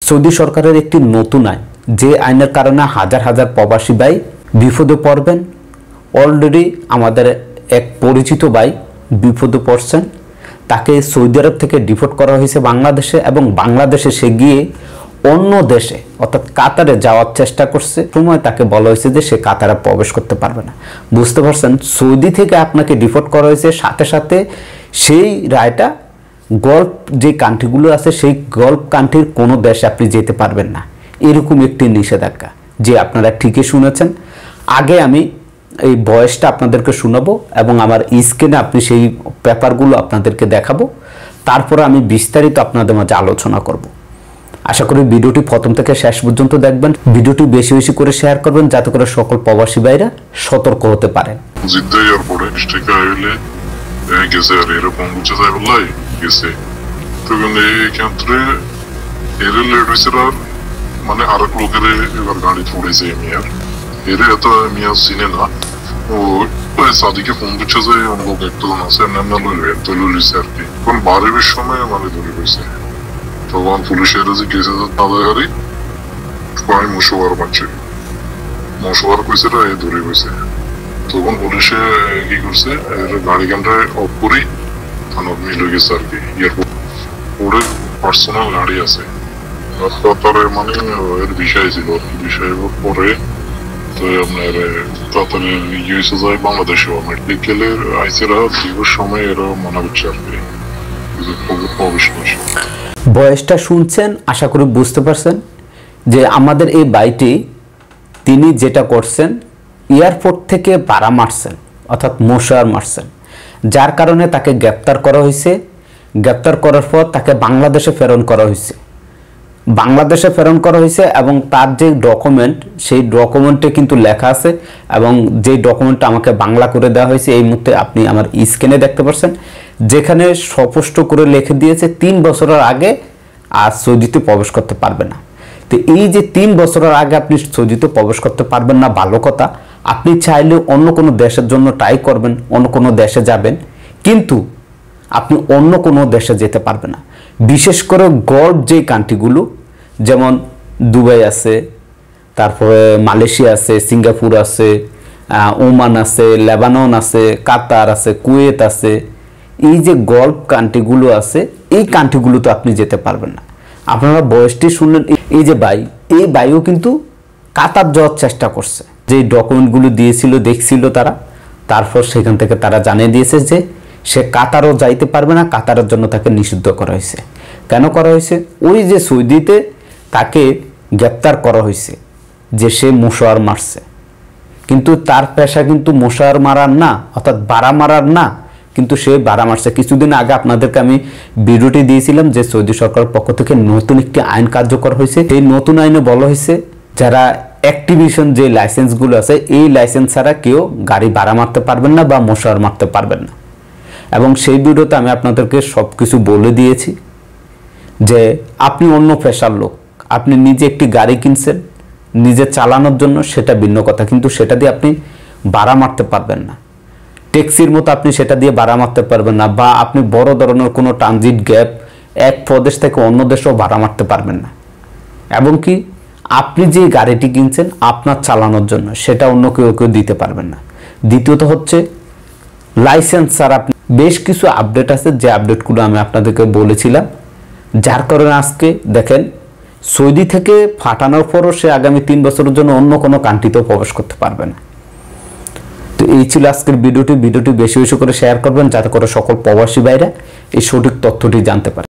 Saudi সরকারের একটি নতুন আইন, যে আইনের কারণে হাজার হাজার প্রবাসী ভাই বিপদে পড়বেন। অলরেডি আমাদের এক পরিচিত ভাই বিপদে পড়ছেন, তাকে সৌদি আরব থেকে ডিপোর্ট করা হয়েছে বাংলাদেশে, এবং বাংলাদেশে সে গিয়ে অন্য দেশে অর্থাৎ কাতারে যাওয়ার চেষ্টা করছে। সময় তাকে বলা হয়েছে যে সে কাতারে প্রবেশ করতে পারবে না। বুঝতে পারছেন, সৌদি থেকে আপনাকে ডিপোর্ট করা হয়েছে, সাথে সাথে সেই রায়টা গল্ফ যে কান্ট্রিগুলো আছে সেই গল্ফ কান্ট্রির কোনো দেশে আপনি যেতে পারবেন না, এরকম একটি নিষেধাজ্ঞা। যে আপনারা ঠিকই শুনেছেন। আগে আমি এই ভয়েসটা আপনাদেরকে শোনাবো এবং আমার স্ক্রিনে আপনি সেই পেপারগুলো আপনাদেরকে দেখাবো, তারপরে আমি বিস্তারিত আপনাদের মাঝে আলোচনা করব। আশা করি ভিডিওটি প্রথম থেকে শেষ পর্যন্ত দেখবেন, ভিডিওটি বেশি বেশি করে শেয়ার করবেন যাতে করে সকল প্রবাসী ভাইরা সতর্ক হতে পারেন। জিদ্দা এয়ারপোর্টে স্টিকা হইলে গেছে আর এরকম বুঝে যায় বললাই গেছে, তো এই ক্ষেত্রে এর লেট হয়েছে আর মানে আরেক লোকের এবার গাড়ি পড়েছে মিয়ার, এর এত মিয়া চিনে না। ও সাদিকে ফোন দিচ্ছে যে লোক একটা জন আছে নাম লইবে তো লইছে আর কি, কোন বাড়ির সময় মানে ধরে গেছে। তখন পুলিশের যে গেছে তাদের হারি আমি মশোয়ার পাচ্ছি, মশোয়ার কইছে এ ধরে গেছে। তখন পুলিশে কি করছে, গাড়ি গানটায় অফ করি থানা মিলে গেছে আর কি। এয়ারপোর্ট ওদের পার্সোনাল গাড়ি আছে, তারপরে মানে এর বিষয় ছিল আর কি। বিষয় পরে তো আপনার তাড়াতাড়ি ইউএসএ যায় বাংলাদেশে মেডিকেলের আইসিরা দিবস সময় এরা মনে হচ্ছে আর কি অবিশ্বাস। বয়সটা শুনছেন, আশা করি বুঝতে পারছেন যে আমাদের এই ভাইটি তিনি যেটা করছেন এয়ারপোর্ট থেকে ভাড়া মারছেন, অর্থাৎ মোশার মারছেন, যার কারণে তাকে গ্রেপ্তার করা হয়েছে। গ্রেপ্তার করার পর তাকে বাংলাদেশে প্রেরণ করা হয়েছে। বাংলাদেশে প্রেরণ করা হয়েছে এবং তার যে ডকুমেন্ট সেই ডকুমেন্টে কিন্তু লেখা আছে, এবং যেই ডকুমেন্টটা আমাকে বাংলা করে দেওয়া হয়েছে এই মুহূর্তে আপনি আমার স্ক্রিনে দেখতে পাচ্ছেন, যেখানে স্পষ্ট করে লিখে দিয়েছে 3 বছরের আগে আর সৌদিতে প্রবেশ করতে পারবে না। তো এই যে 3 বছরের আগে আপনি সৌদিতে প্রবেশ করতে পারবেন না ভালো কথা, আপনি চাইলে অন্য কোনো দেশের জন্য ট্রাই করবেন, অন্য কোনো দেশে যাবেন, কিন্তু আপনি অন্য কোনো দেশে যেতে পারবেন না। বিশেষ করে গল্ফ যে কান্ট্রিগুলো যেমন দুবাই আছে, তারপরে মালয়েশিয়া আছে, সিঙ্গাপুর আছে, ওমান আছে, লেবানন আছে, কাতার আছে, কুয়েত আছে, এই যে গল্ফ কান্ট্রিগুলো আছে এই কান্ট্রিগুলোতে আপনি যেতে পারবেন না। আপনারা বয়সটি শুনলেন, এই যে ভাই, এই ভাইও কিন্তু কাতার যাওয়ার চেষ্টা করছে, যে ডকুমেন্টগুলো দিয়েছিল দেখছিল তারা, তারপর সেখান থেকে তারা জানিয়ে দিয়েছে যে সে কাতারও যাইতে পারবে না, কাতারের জন্য তাকে নিষিদ্ধ করা হয়েছে। কেন করা হয়েছে? ওই যে সৌদিতে তাকে গ্রেপ্তার করা হয়েছে যে সে মোশার মারছে, কিন্তু তার পেশা কিন্তু মোশার মারার না, অর্থাৎ বাড়া মারার না, কিন্তু সে বাড়া মারছে। কিছুদিন আগে আপনাদেরকে আমি ভিডিওটি দিয়েছিলাম যে সৌদি সরকারের পক্ষ থেকে নতুন একটি আইন কার্যকর হয়েছে। এই নতুন আইনে বলা হয়েছে যারা অ্যাক্টিভিশন যে লাইসেন্সগুলো আছে এই লাইসেন্স ছাড়া কেউ গাড়ি ভাড়া মারতে পারবেন না বা মোশার মারতে পারবেন না। এবং সেই ভিডিওতে আমি আপনাদেরকে সব কিছু বলে দিয়েছি যে আপনি অন্য পেশার লোক, আপনি নিজে একটি গাড়ি কিনছেন নিজে চালানোর জন্য, সেটা ভিন্ন কথা, কিন্তু সেটা দিয়ে আপনি ভাড়া মারতে পারবেন না। ট্যাক্সির মতো আপনি সেটা দিয়ে ভাড়া মারতে পারবেন না, বা আপনি বড় ধরনের কোনো ট্রানজিট গ্যাপ এক প্রদেশ থেকে অন্য দেশেও ভাড়া মারতে পারবেন না। এবং কি আপনি যে গাড়িটি কিনছেন আপনার চালানোর জন্য, সেটা অন্য কেউ দিতে পারবেন না। দ্বিতীয়ত হচ্ছে লাইসেন্স ছাড়া আপনি বেশ কিছু আপডেট আছে, যে আপডেটগুলো আমি আপনাদেরকে বলেছিলাম, যার কারণে আজকে দেখেন সৌদি থেকে ফাটানোর পরও সে আগামী 3 বছরের জন্য অন্য কোনো কান্ট্রিতেও প্রবেশ করতে পারবে না। তো এই ছিল আজকের ভিডিওটি বেশি বেশি করে শেয়ার করবেন যাতে করে সকল প্রবাসী ভাইরা এই সঠিক তথ্যটি জানতে পারে।